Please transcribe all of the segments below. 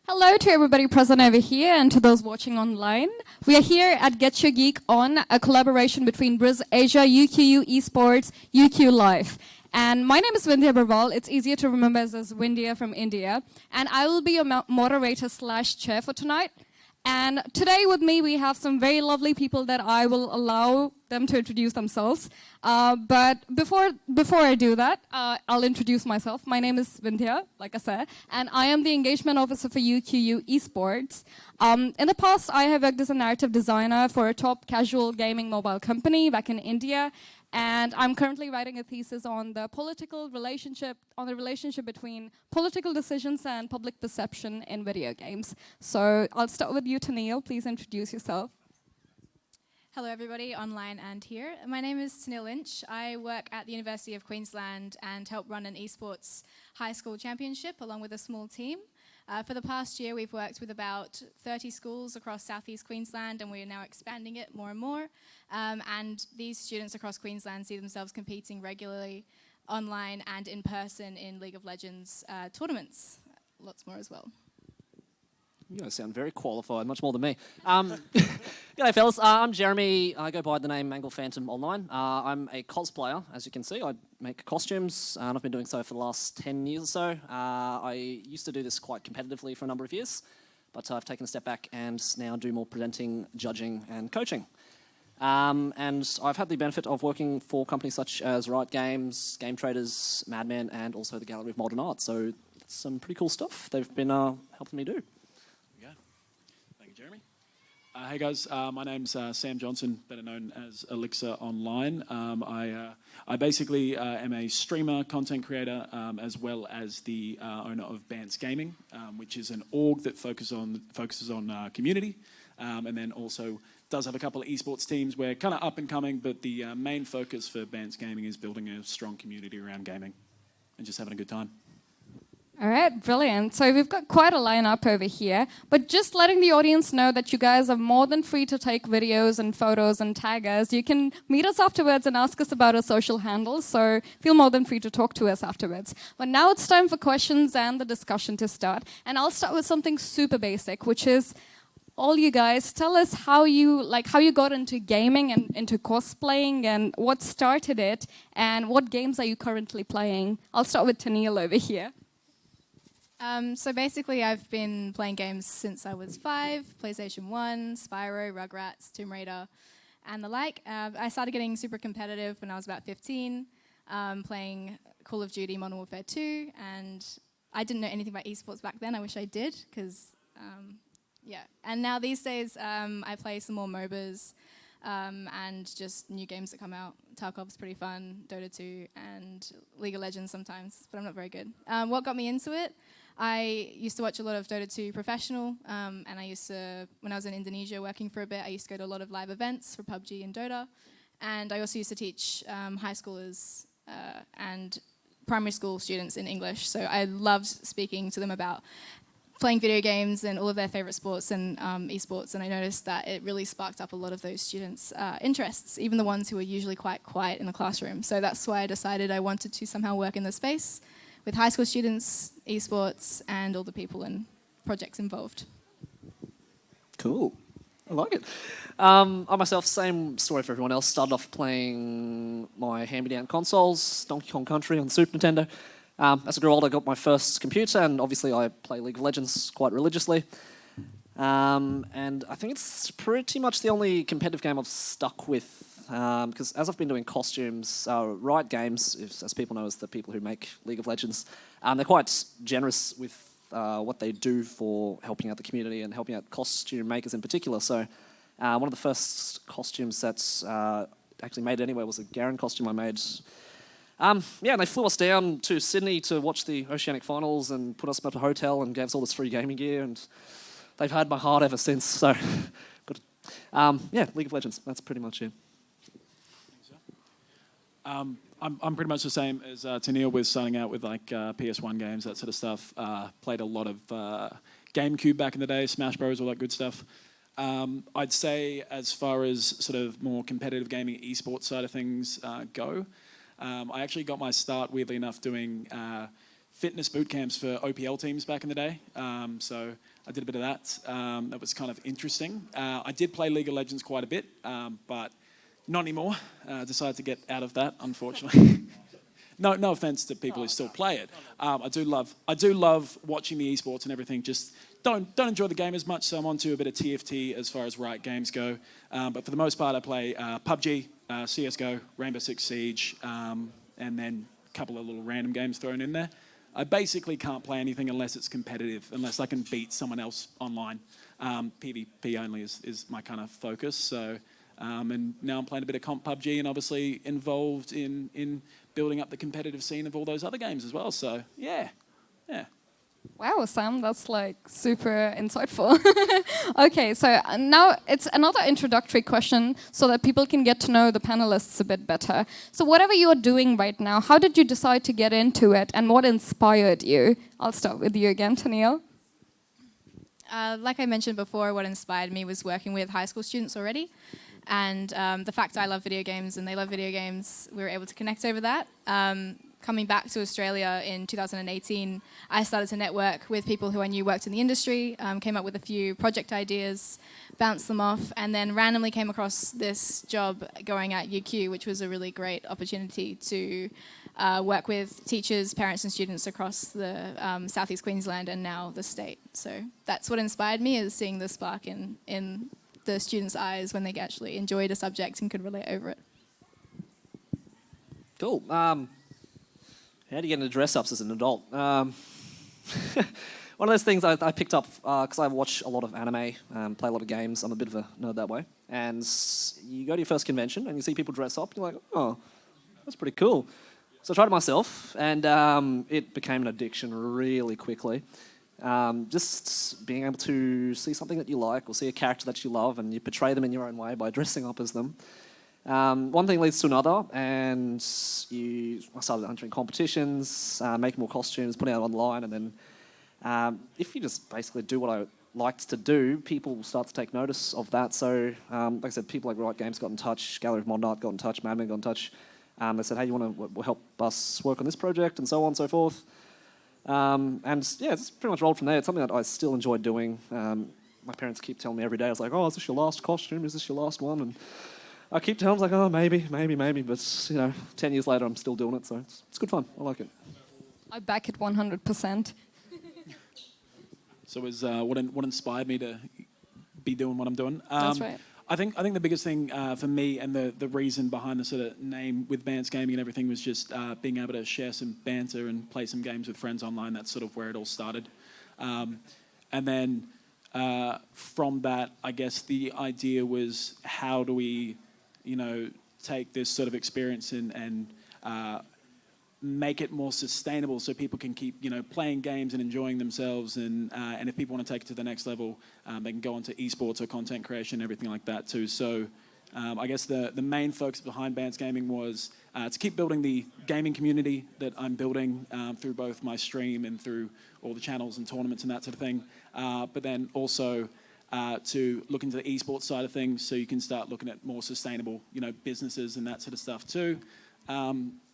Hello to everybody present over here and to those watching online. We are here at Get Your Geek On, a collaboration between BrisAsia, UQU Esports, UQ Life. And my name is Vindhya Barwal. It's easier to remember as Vindhya from India. And I will be your moderator / chair for tonight. And today with me, we have some very lovely people that I will allow them to introduce themselves. But before I do that, I'll introduce myself. My name is Vindhya, like I said, and I am the engagement officer for UQU Esports. In the past, I have worked as a narrative designer for a top casual gaming mobile company back in India. And I'm currently writing a thesis on the relationship between political decisions and public perception in video games. So I'll start with you, Tanil. Please introduce yourself. Hello everybody, online and here. My name is Tanil Lynch. I work at the University of Queensland and help run an esports high school championship along with a small team. For the past year, we've worked with about 30 schools across southeast Queensland, and we are now expanding it more and more. And these students across Queensland see themselves competing regularly online and in person in League of Legends tournaments. Lots more as well. You guys sound very qualified, much more than me. G'day fellas, I'm Jeremy. I go by the name Mangle Phantom online. I'm a cosplayer, as you can see. I make costumes, and I've been doing so for the last 10 years or so. I used to do this quite competitively for a number of years, but I've taken a step back and now do more presenting, judging, and coaching. And I've had the benefit of working for companies such as Riot Games, Game Traders, Madman, and also the Gallery of Modern Art. So it's some pretty cool stuff they've been helping me do. Jeremy. Hey guys, my name's Sam Johnson, better known as Elixir Online. I basically am a streamer, content creator, as well as the owner of Bants Gaming, which is an org that focuses on community, and then also does have a couple of esports teams. We're kind of up and coming, but the main focus for Bants Gaming is building a strong community around gaming and just having a good time. All right, brilliant. So we've got quite a lineup over here, but just letting the audience know that you guys are more than free to take videos and photos and tag us. You can meet us afterwards and ask us about our social handles, so feel more than free to talk to us afterwards. But now it's time for questions and the discussion to start. And I'll start with something super basic, which is, all you guys, tell us how you got into gaming and into cosplaying and what started it and what games are you currently playing. I'll start with Tanil over here. So basically, I've been playing games since I was 5, PlayStation 1, Spyro, Rugrats, Tomb Raider, and the like. I started getting super competitive when I was about 15, playing Call of Duty Modern Warfare 2, and I didn't know anything about esports back then. I wish I did, because, yeah. And now these days, I play some more MOBAs and just new games that come out. Tarkov's pretty fun, Dota 2, and League of Legends sometimes, but I'm not very good. What got me into it? I used to watch a lot of Dota 2 Professional, and when I was in Indonesia working for a bit, I used to go to a lot of live events for PUBG and Dota, and I also used to teach high schoolers and primary school students in English, so I loved speaking to them about playing video games and all of their favorite sports and esports, and I noticed that it really sparked up a lot of those students' interests, even the ones who were usually quite quiet in the classroom. So that's why I decided I wanted to somehow work in the space with high school students, esports, and all the people and projects involved. Cool. I like it. I myself, same story for everyone else. Started off playing my hand-me-down consoles, Donkey Kong Country on the Super Nintendo. As I grew older, I got my first computer, and obviously I play League of Legends quite religiously. And I think it's pretty much the only competitive game I've stuck with, because as I've been doing costumes, Riot Games, as people know, is the people who make League of Legends, they're quite generous with what they do for helping out the community and helping out costume makers in particular. So one of the first costumes that's actually made anywhere was a Garen costume I made. Yeah, and they flew us down to Sydney to watch the Oceanic Finals and put us up at a hotel and gave us all this free gaming gear, and they've had my heart ever since. So, but yeah, League of Legends. That's pretty much it. I'm pretty much the same as Tanil, with starting out with like PS1 games, that sort of stuff. Played a lot of GameCube back in the day, Smash Bros, all that good stuff. I'd say as far as sort of more competitive gaming, esports side of things go, I actually got my start, weirdly enough, doing fitness boot camps for OPL teams back in the day. So I did a bit of that. That was kind of interesting. I did play League of Legends quite a bit, but not anymore. Decided to get out of that, unfortunately. No offense to people who still play it. I do love watching the esports and everything. Just don't enjoy the game as much, so I'm onto a bit of TFT as far as Riot games go. But for the most part, I play PUBG, CS:GO, Rainbow Six Siege, and then a couple of little random games thrown in there. I basically can't play anything unless it's competitive, unless I can beat someone else online. PvP only is my kind of focus. So, and now I'm playing a bit of comp PUBG, and obviously involved in building up the competitive scene of all those other games as well. So, yeah. Wow, Sam, that's like super insightful. Okay, so now it's another introductory question so that people can get to know the panelists a bit better. So whatever you're doing right now, how did you decide to get into it and what inspired you? I'll start with you again, Tennille. Like I mentioned before, what inspired me was working with high school students already. And the fact I love video games and they love video games, we were able to connect over that. Coming back to Australia in 2018, I started to network with people who I knew worked in the industry, came up with a few project ideas, bounced them off, and then randomly came across this job going at UQ, which was a really great opportunity to work with teachers, parents and students across the Southeast Queensland and now the state. So that's what inspired me, is seeing the spark in the students' eyes when they actually enjoyed a subject and could relate over it. Cool. How do you get into dress-ups as an adult? One of those things I picked up because I watch a lot of anime, play a lot of games. I'm a bit of a nerd that way. And you go to your first convention and you see people dress up. You're like, oh, that's pretty cool. So I tried it myself, and it became an addiction really quickly. Just being able to see something that you like or see a character that you love and you portray them in your own way by dressing up as them. One thing leads to another, and I started entering competitions, making more costumes, putting it online, and then if you just basically do what I liked to do, people start to take notice of that. So, like I said, people like Riot Games got in touch, Gallery of Modern Art got in touch, Madman got in touch. They said, hey, you want to help us work on this project, and so on and so forth. And yeah, it's pretty much rolled from there. It's something that I still enjoy doing. My parents keep telling me every day, I was like, oh, is this your last costume? Is this your last one? And I keep telling them, like, oh, maybe. But, 10 years later, I'm still doing it, so it's good fun. I like it. I back it 100%. So is what inspired me to be doing what I'm doing? That's right. I think the biggest thing for me and the reason behind the sort of name with Bants Gaming and everything was just being able to share some banter and play some games with friends online. That's sort of where it all started. And then from that, I guess the idea was, how do we, take this sort of experience and make it more sustainable so people can keep, playing games and enjoying themselves. And if people want to take it to the next level, they can go on to esports or content creation, everything like that too. So I guess the main focus behind Bants Gaming was to keep building the gaming community that I'm building through both my stream and through all the channels and tournaments and that sort of thing. But then also to look into the esports side of things, so you can start looking at more sustainable, businesses and that sort of stuff too.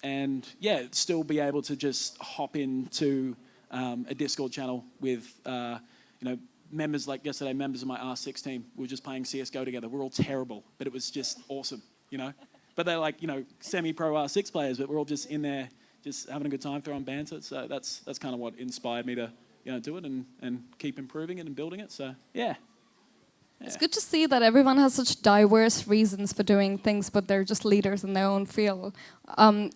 And yeah, still be able to just hop into a Discord channel with, members like yesterday, members of my R6 team. We were just playing CS:GO together. We're all terrible, but it was just awesome, But they're like, semi-pro R6 players, but we're all just in there, just having a good time, throwing banter. So that's kind of what inspired me to, do it and keep improving it and building it. So yeah. It's good to see that everyone has such diverse reasons for doing things, but they're just leaders in their own field.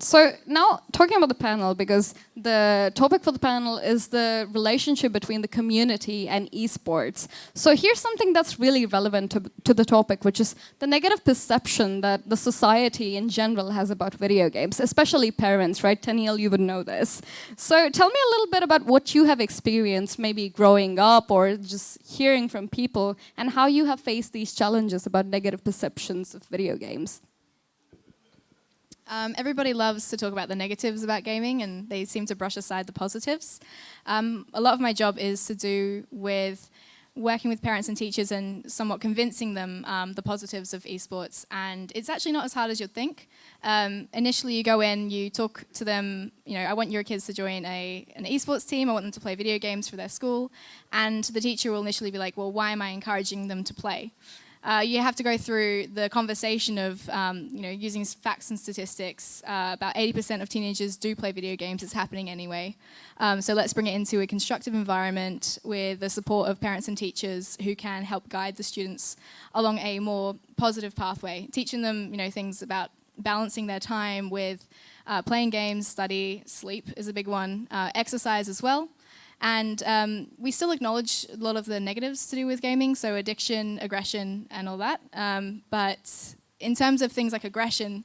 So now, talking about the panel, because the topic for the panel is the relationship between the community and esports. So here's something that's really relevant to the topic, which is the negative perception that the society in general has about video games, especially parents, right? Tennille, you would know this. So tell me a little bit about what you have experienced, maybe growing up or just hearing from people, and how you have faced these challenges about negative perceptions of video games. Everybody loves to talk about the negatives about gaming, and they seem to brush aside the positives. A lot of my job is to do with working with parents and teachers and somewhat convincing them the positives of esports. And it's actually not as hard as you'd think. Initially, you go in, you talk to them, I want your kids to join an esports team, I want them to play video games for their school. And the teacher will initially be like, well, why am I encouraging them to play? You have to go through the conversation of, using facts and statistics. About 80% of teenagers do play video games. It's happening anyway. So let's bring it into a constructive environment with the support of parents and teachers who can help guide the students along a more positive pathway, teaching them, things about balancing their time with playing games, study, sleep is a big one, exercise as well. And we still acknowledge a lot of the negatives to do with gaming, so addiction, aggression, and all that. But in terms of things like aggression,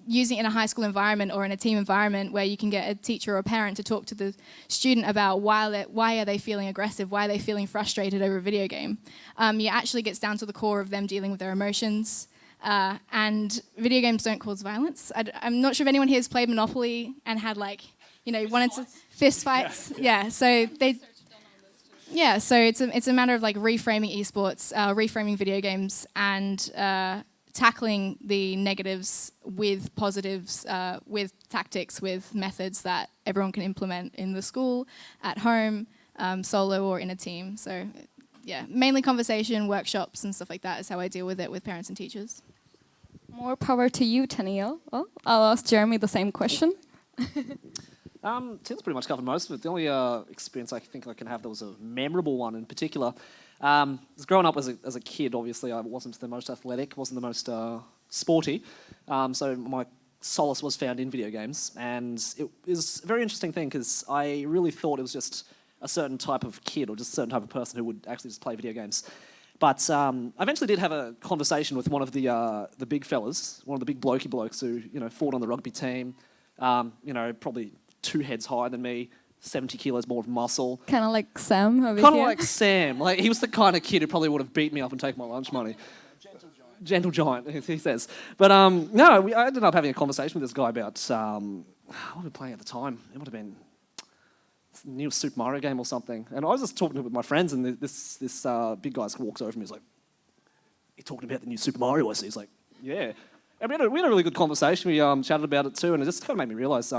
using it in a high school environment or in a team environment where you can get a teacher or a parent to talk to the student about why are they feeling aggressive, why are they feeling frustrated over a video game, it actually gets down to the core of them dealing with their emotions. And video games don't cause violence. I'm not sure if anyone here has played Monopoly and had wanted to fist fights. Yeah, so so it's a matter of reframing esports, reframing video games, and tackling the negatives with positives, with tactics, with methods that everyone can implement in the school, at home, solo, or in a team. So yeah, mainly conversation, workshops, and stuff like that is how I deal with it with parents and teachers. More power to you, Taniel. Well, I'll ask Jeremy the same question. Tim's pretty much covered most of it. The only experience I think I can have that was a memorable one in particular was growing up as a kid. Obviously, I wasn't the most athletic, wasn't the most sporty, so my solace was found in video games. And it is a very interesting thing because I really thought it was just a certain type of kid or just a certain type of person who would actually just play video games. But I eventually did have a conversation with one of the big fellas, one of the big blokes who fought on the rugby team, probably 2 heads higher than me, 70 kilos more of muscle. Kind of like Sam over here. Kind of like Sam. He was the kind of kid who probably would have beat me up and taken my lunch money. Gentle giant, he says. But no, I ended up having a conversation with this guy about, what were we playing at the time? It would have been the new Super Mario game or something. And I was just talking with my friends, and this big guy walks over to me. He's like, "You're talking about the new Super Mario?" I see. He's like, "Yeah." And we had a really good conversation. We chatted about it too, and it just kind of made me realise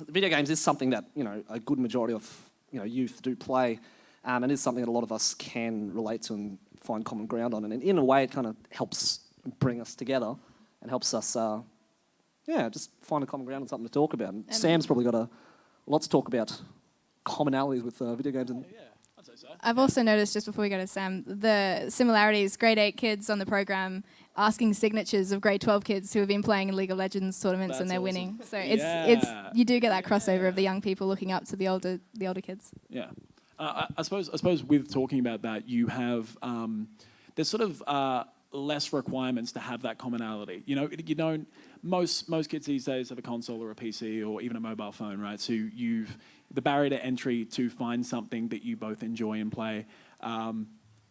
video games is something that a good majority of youth do play, and it is something that a lot of us can relate to and find common ground on. And in a way, it kind of helps bring us together and helps us, just find a common ground and something to talk about. And Sam's probably got a lot to talk about commonalities with video games. And I'd say so. I've also noticed, just before we go to Sam, the similarities, grade 8 kids on the program asking signatures of grade 12 kids who have been playing in League of Legends tournaments and they're winning. So it's you do get that crossover of the young people looking up to the older kids. Yeah. I suppose with talking about that, you have there's sort of less requirements to have that commonality. You don't. Most kids these days have a console or a PC or even a mobile phone, right? So the barrier to entry to find something that you both enjoy and play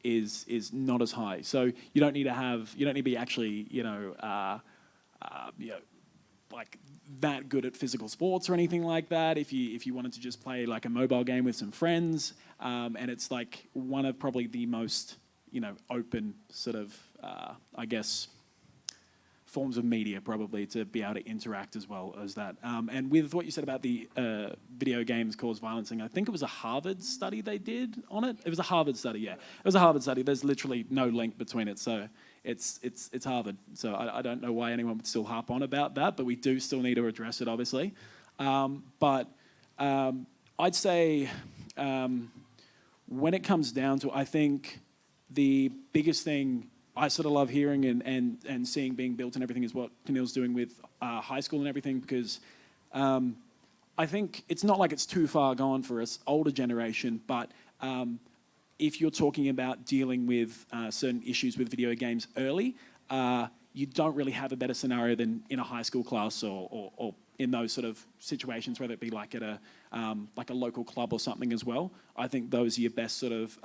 is not as high. So you don't need to be actually like that good at physical sports or anything like that. If you wanted to just play like a mobile game with some friends, and it's like one of probably the most open sort of I guess forms of media probably to be able to interact as well as that. And with what you said about the video games cause violence, I think it was a Harvard study they did on it. It was a Harvard study, yeah. It was a Harvard study. There's literally no link between it, so it's Harvard. So I don't know why anyone would still harp on about that, but we do still need to address it, obviously. But I'd say when it comes down to, I think the biggest thing I sort of love hearing and seeing being built and everything is what Keneal's doing with high school and everything, because I think it's not like it's too far gone for us older generation, but if you're talking about dealing with certain issues with video games early, you don't really have a better scenario than in a high school class or in those sort of situations, whether it be like at a local club or something as well. I think those are your best sort of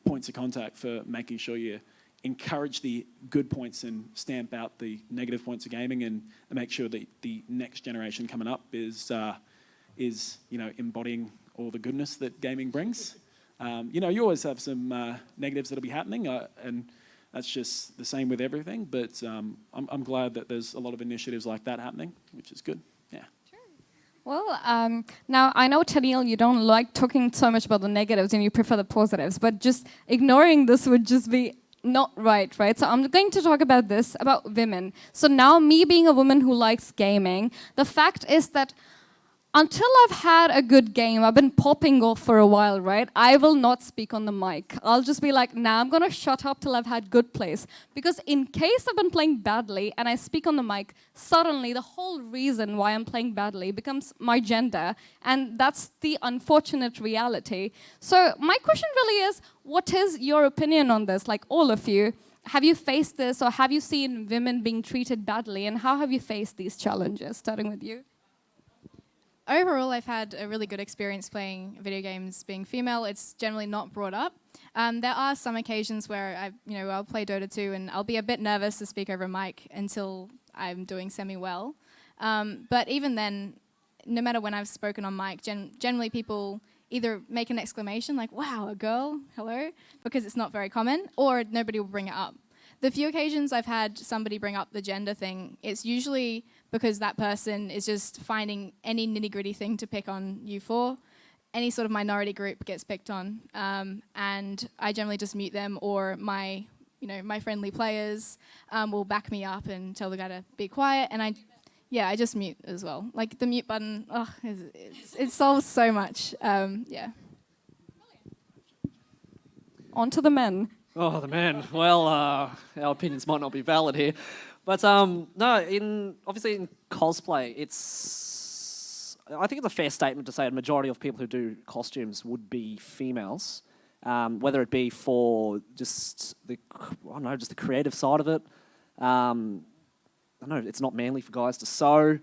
points of contact for making sure you encourage the good points and stamp out the negative points of gaming, and make sure that the next generation coming up is embodying all the goodness that gaming brings. You always have some negatives that'll be happening, and that's just the same with everything. But I'm glad that there's a lot of initiatives like that happening, which is good. Yeah. Well, now I know, Tennille, you don't like talking so much about the negatives and you prefer the positives, but just ignoring this would just be not right? So I'm going to talk about this, about women. So now, me being a woman who likes gaming, the fact is that until I've had a good game, I've been popping off for a while, right? I will not speak on the mic. I'll just be like, nah, I'm gonna shut up till I've had good plays. Because in case I've been playing badly and I speak on the mic, suddenly the whole reason why I'm playing badly becomes my gender. And that's the unfortunate reality. So my question really is, what is your opinion on this? Like, all of you, have you faced this, or have you seen women being treated badly? And how have you faced these challenges? Starting with you. Overall, I've had a really good experience playing video games being female. It's generally not brought up. There are some occasions where I'll play Dota 2 and I'll be a bit nervous to speak over a mic until I'm doing semi-well. But even then, no matter when I've spoken on mic, generally people either make an exclamation like, wow, a girl, hello, because it's not very common, or nobody will bring it up. The few occasions I've had somebody bring up the gender thing, it's usually because that person is just finding any nitty-gritty thing to pick on you for. Any sort of minority group gets picked on, and I generally just mute them, or my friendly players will back me up and tell the guy to be quiet, and I just mute as well. Like, the mute button, it solves so much. Yeah. On to the men. Oh, the men. Well, our opinions might not be valid here. But no, obviously in cosplay, I think it's a fair statement to say a majority of people who do costumes would be females, whether it be for just the creative side of it. I know it's not manly for guys to sew,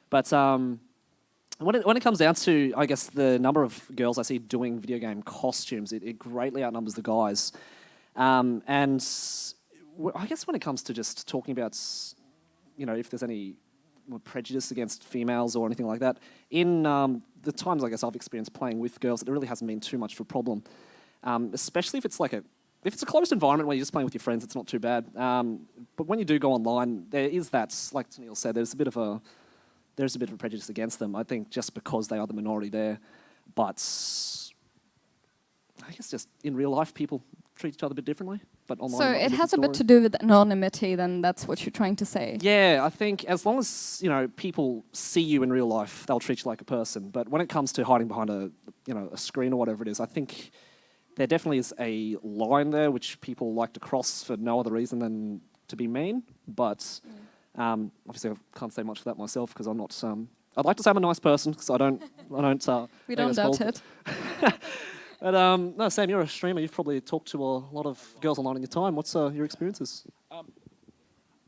but when it comes down to, I guess, the number of girls I see doing video game costumes, it greatly outnumbers the guys. And I guess when it comes to just talking about, if there's any prejudice against females or anything like that, in the times I guess I've experienced playing with girls, it really hasn't been too much of a problem. Especially if it's a closed environment where you're just playing with your friends, it's not too bad. But when you do go online, there is that, like Tennille said, there's a bit of a prejudice against them. I think just because they are the minority there, but I guess just in real life, people treat each other a bit differently. But online, so it has a bit to do with anonymity, then that's what you're trying to say. Yeah, I think as long as people see you in real life, they'll treat you like a person. But when it comes to hiding behind a screen or whatever it is, I think there definitely is a line there which people like to cross for no other reason than to be mean. But obviously, I can't say much for that myself because I'm not. I'd like to say I'm a nice person because I don't. We don't doubt it. But no, Sam, you're a streamer. You've probably talked to a lot of girls online in your time. What's your experiences? I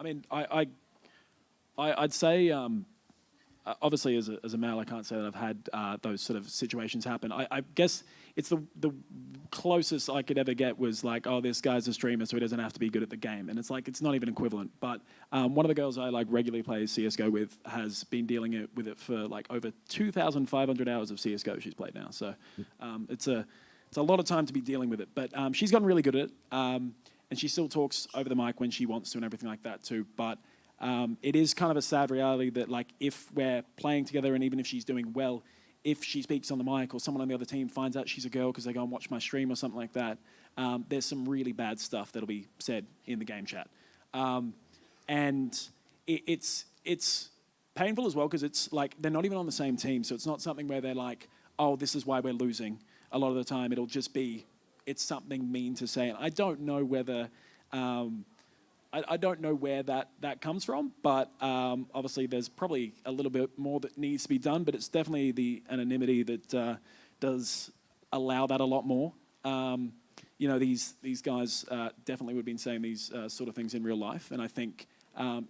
mean, I'd say, obviously, as a male, I can't say that I've had those sort of situations happen. I guess it's the closest I could ever get was like, oh, this guy's a streamer, so he doesn't have to be good at the game. And it's like, it's not even equivalent. But one of the girls I regularly play CSGO with has been dealing with it for over 2,500 hours of CSGO she's played now. So it's a lot of time to be dealing with it. But she's gotten really good at it. And she still talks over the mic when she wants to and everything like that too. But it is kind of a sad reality that if we're playing together and even if she's doing well, if she speaks on the mic or someone on the other team finds out she's a girl because they go and watch my stream or something like that, there's some really bad stuff that'll be said in the game chat. And it's painful as well because it's they're not even on the same team. So it's not something where they're like, oh, this is why we're losing. A lot of the time it'll just be, it's something mean to say. And I don't know whether... I don't know where that comes from, but obviously there's probably a little bit more that needs to be done, but it's definitely the anonymity that does allow that a lot more. These guys definitely would have been saying these sort of things in real life, and I think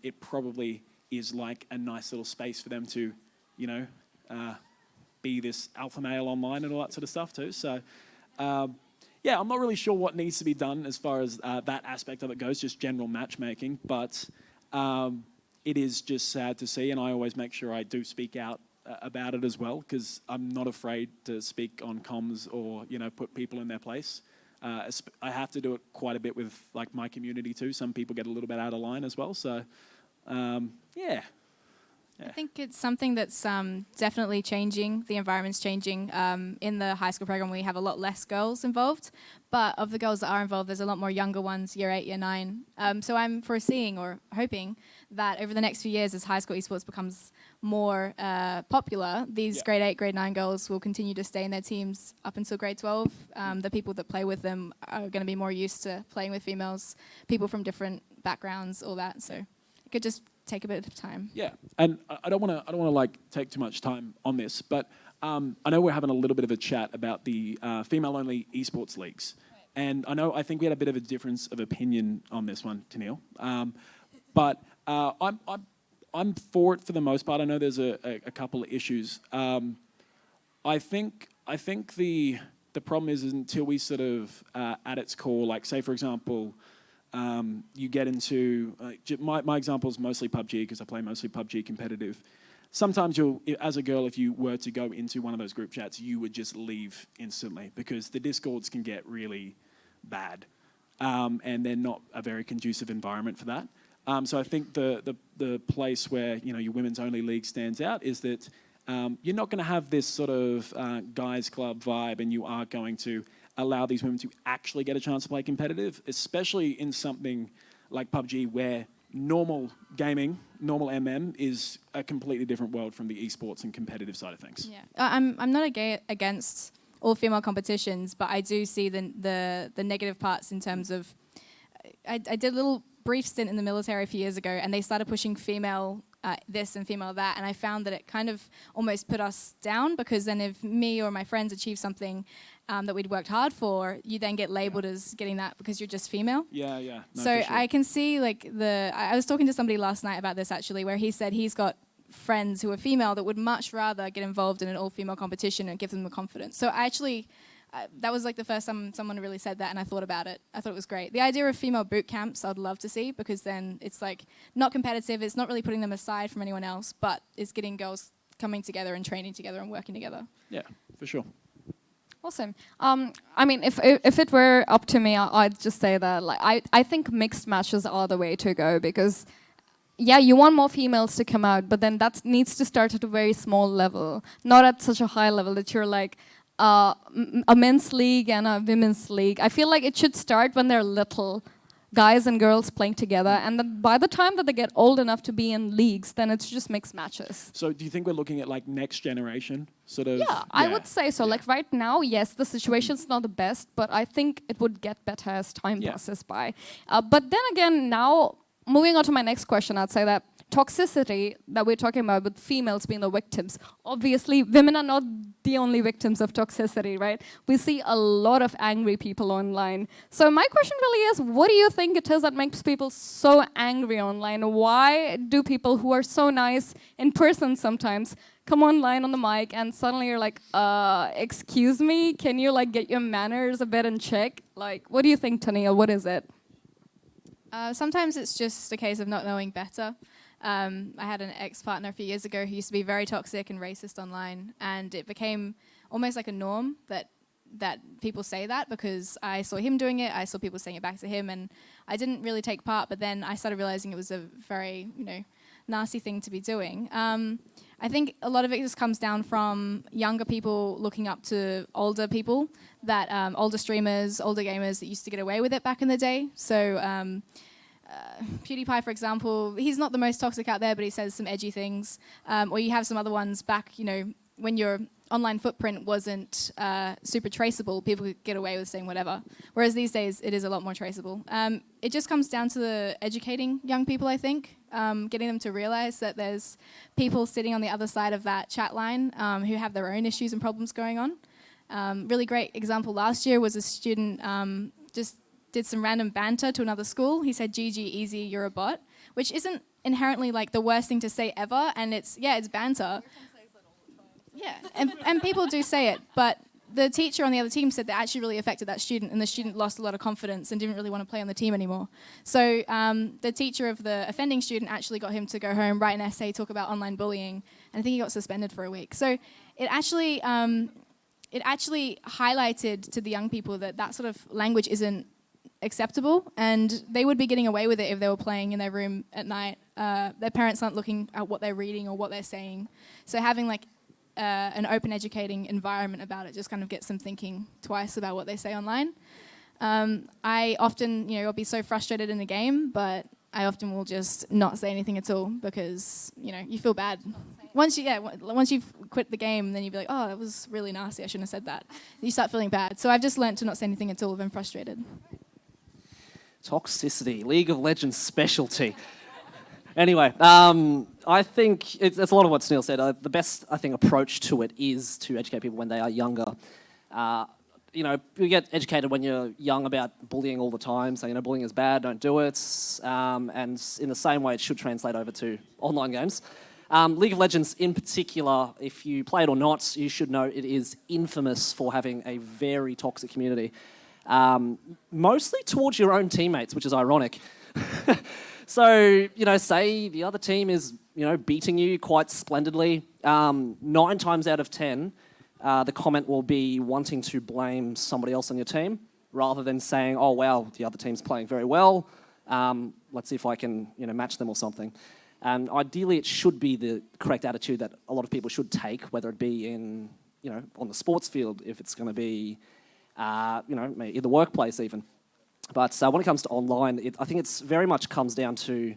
it probably is a nice little space for them to, be this alpha male online and all that sort of stuff too. So... yeah, I'm not really sure what needs to be done as far as that aspect of it goes, just general matchmaking. But it is just sad to see, and I always make sure I do speak out about it as well, because I'm not afraid to speak on comms or put people in their place. I have to do it quite a bit with like my community too. Some people get a little bit out of line as well. So yeah. I think it's something that's definitely changing. The environment's changing. In the high school program, we have a lot less girls involved, but of the girls that are involved, there's a lot more younger ones, year 8, year 9. So I'm foreseeing or hoping that over the next few years, as high school esports becomes more popular, these grade 8, grade 9 girls will continue to stay in their teams up until grade 12. The people that play with them are going to be more used to playing with females, people from different backgrounds, all that. So it could just take a bit of time. Yeah, and I don't want to like take too much time on this, but I know we're having a little bit of a chat about the female-only esports leagues, and I think we had a bit of a difference of opinion on this one, Tennille. But I'm for it for the most part. I know there's a couple of issues. I think the problem is until we sort of at its core, like say for example. You get into, my example is mostly PUBG because I play mostly PUBG competitive. Sometimes as a girl, if you were to go into one of those group chats, you would just leave instantly because the discords can get really bad and they're not a very conducive environment for that. So I think the place where your women's only league stands out is that you're not going to have this sort of guys club vibe, and you are going to allow these women to actually get a chance to play competitive, especially in something like PUBG where normal gaming, normal MM is a completely different world from the esports and competitive side of things. Yeah, I'm not against all female competitions, but I do see the negative parts in terms of, I did a little brief stint in the military a few years ago, and they started pushing female this and female that, and I found that it kind of almost put us down, because then if me or my friends achieve something that we'd worked hard for, you then get labelled as getting that because you're just female. Yeah, yeah. No, so for sure. I can see I was talking to somebody last night about this actually, where he said he's got friends who are female that would much rather get involved in an all-female competition and give them the confidence. So I actually, that was like the first time someone really said that, and I thought about it. I thought it was great. The idea of female boot camps I'd love to see, because then it's like not competitive, it's not really putting them aside from anyone else, but it's getting girls coming together and training together and working together. Yeah, for sure. Awesome. I mean, if it were up to me, I'd just say that I think mixed matches are the way to go, because yeah, you want more females to come out, but then that needs to start at a very small level, not at such a high level that you're like a men's league and a women's league. I feel like it should start when they're little, guys and girls playing together, and then by the time that they get old enough to be in leagues, then it's just mixed matches. So do you think we're looking at like next generation sort of? Yeah, I would say so. Like right now, yes, the situation's not the best, but I think it would get better as time passes by. But then again, now, moving on to my next question, I'd say that toxicity that we're talking about with females being the victims, obviously women are not the only victims of toxicity, right? We see a lot of angry people online. So my question really is, what do you think it is that makes people so angry online? Why do people who are so nice in person sometimes come online on the mic and suddenly you're like, excuse me, can you like get your manners a bit in check? Like, what do you think, Tania? What is it? Sometimes it's just a case of not knowing better. I had an ex-partner a few years ago who used to be very toxic and racist online, and it became almost like a norm that people say that, because I saw him doing it, I saw people saying it back to him, and I didn't really take part, but then I started realizing it was a very, nasty thing to be doing. I think a lot of it just comes down from younger people looking up to older people, that older streamers, older gamers that used to get away with it back in the day. So PewDiePie, for example, he's not the most toxic out there, but he says some edgy things. Or you have some other ones back, when your online footprint wasn't super traceable, people could get away with saying whatever. Whereas these days, it is a lot more traceable. It just comes down to the educating young people, I think, getting them to realize that there's people sitting on the other side of that chat line who have their own issues and problems going on. Really great example last year was a student just did some random banter to another school. He said, GG, easy, you're a bot, which isn't inherently like the worst thing to say ever, and it's banter. Yeah, and people do say it, but the teacher on the other team said that actually really affected that student, and the student lost a lot of confidence and didn't really want to play on the team anymore. So the teacher of the offending student actually got him to go home, write an essay, talk about online bullying, and I think he got suspended for a week. So it actually highlighted to the young people that that sort of language isn't acceptable, and they would be getting away with it if they were playing in their room at night. Their parents aren't looking at what they're reading or what they're saying. So having like an open educating environment about it just kind of gets them thinking twice about what they say online. I often, I'll be so frustrated in a game, but I often will just not say anything at all because, you feel bad. Once you've quit the game, then you'll be like, oh, that was really nasty, I shouldn't have said that. You start feeling bad. So I've just learned to not say anything at all if I'm frustrated. Toxicity, League of Legends specialty. Anyway, I think it's a lot of what Neil said. The best, I think, approach to it is to educate people when they are younger. You get educated when you're young about bullying all the time. So, bullying is bad, don't do it. And in the same way, it should translate over to online games. League of Legends in particular, if you play it or not, you should know it is infamous for having a very toxic community. Mostly towards your own teammates, which is ironic. So, say the other team is, beating you quite splendidly. 9 times out of 10, the comment will be wanting to blame somebody else on your team rather than saying, oh, wow, the other team's playing very well. Let's see if I can, match them or something. And ideally, it should be the correct attitude that a lot of people should take, whether it be in, on the sports field, if it's going to be, in the workplace even. But when it comes to online, I think it's very much comes down to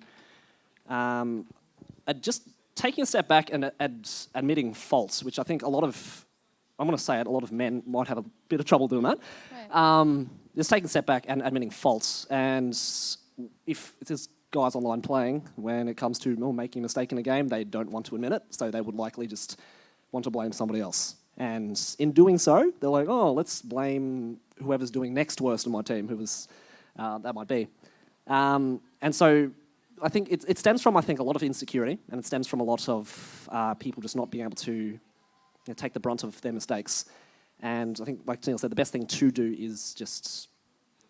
just taking a step back and admitting faults, which I think I'm going to say it, a lot of men might have a bit of trouble doing that. Right. Just taking a step back and admitting faults. And if there's guys online playing, when it comes to making a mistake in a game, they don't want to admit it, so they would likely just want to blame somebody else. And in doing so, they're like, oh, let's blame whoever's doing next worst on my team, whoever's that might be. And so I think it stems from, a lot of insecurity, and it stems from a lot of people just not being able to take the brunt of their mistakes. And I think, like Neil said, the best thing to do is just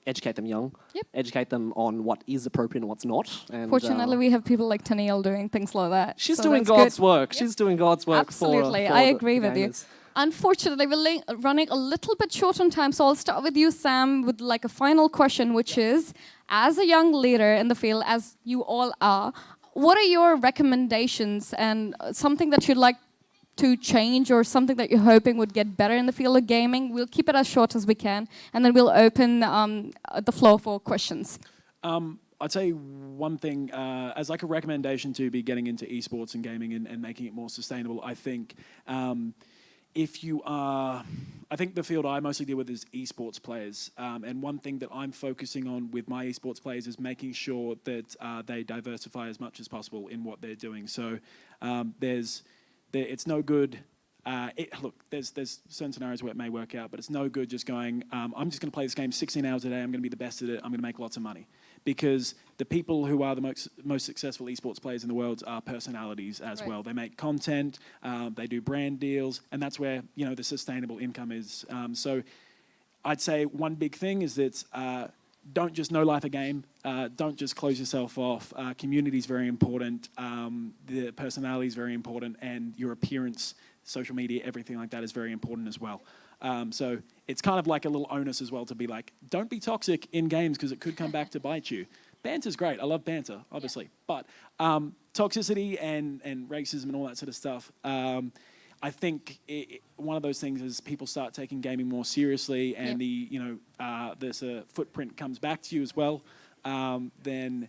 educate them young, educate them on what is appropriate and what's not. And, fortunately, we have people like Taniel doing things like that. She's doing God's work. Yep. She's doing God's work. Absolutely, I agree with you. Unfortunately, we're running a little bit short on time, so I'll start with you, Sam, with like a final question, which is, as a young leader in the field, as you all are, what are your recommendations and something that you'd like to change or something that you're hoping would get better in the field of gaming? We'll keep it as short as we can, and then we'll open the floor for questions. I'd say one thing, as like a recommendation to be getting into esports and gaming and making it more sustainable, I think if you are, I think the field I mostly deal with is esports players. And one thing that I'm focusing on with my esports players is making sure that they diversify as much as possible in what they're doing. So it's no good. Look, there's certain scenarios where it may work out, but it's no good just going, I'm just going to play this game 16 hours a day, I'm going to be the best at it, I'm going to make lots of money. Because the people who are the most successful esports players in the world are personalities as well. They make content, they do brand deals, and that's where the sustainable income is. So I'd say one big thing is that don't just know life a game. Don't just close yourself off. Community is very important. The personality is very important, and your appearance, social media, everything like that is very important as well. So it's kind of like a little onus as well to be like, don't be toxic in games because it could come back to bite you. Banter's great. I love banter, obviously. But toxicity and racism and all that sort of stuff, I think one of those things is people start taking gaming more seriously and there's a footprint comes back to you as well, then